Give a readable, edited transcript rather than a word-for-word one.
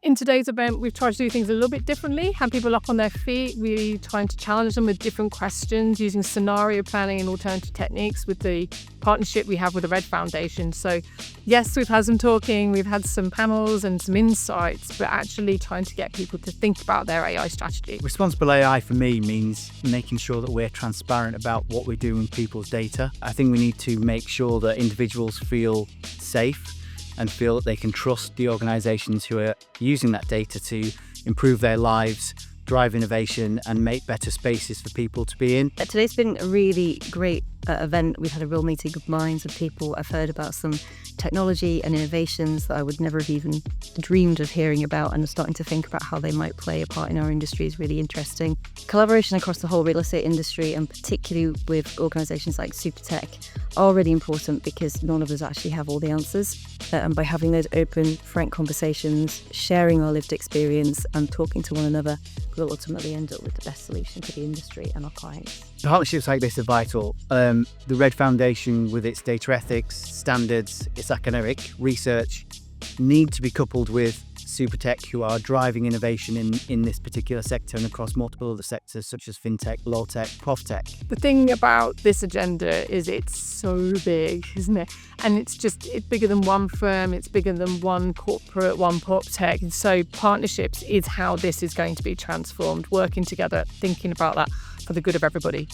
In today's event, we've tried to do things a little bit differently, have people up on their feet, really trying to challenge them with different questions, using scenario planning and alternative techniques with the partnership we have with the Red Foundation. So yes, we've had some talking, we've had some panels and some insights, but actually trying to get people to think about their AI strategy. Responsible AI for me means making sure that we're transparent about what we're doing with people's data. I think we need to make sure that individuals feel safe and feel that they can trust the organisations who are using that data to improve their lives, drive innovation and make better spaces for people to be in. Today's been a really great event. We've had a real meeting of minds of people. I've heard about some technology and innovations that I would never have even dreamed of hearing about, and starting to think about how they might play a part in our industry is really interesting. Collaboration across the whole real estate industry, and particularly with organisations like SuperTech, are really important because none of us actually have all the answers. And by having those open, frank conversations, sharing our lived experience and talking to one another, we'll ultimately end up with the best solution for the industry and our clients. Partnerships like this are vital. The Red Foundation, with its data ethics, standards, its academic research, need to be coupled with SuperTech, who are driving innovation in this particular sector and across multiple other sectors such as fintech, low tech, PropTech. The thing about this agenda is it's so big, isn't it? And it's bigger than one firm, it's bigger than one corporate, one PropTech. And so partnerships is how this is going to be transformed, working together, thinking about that for the good of everybody.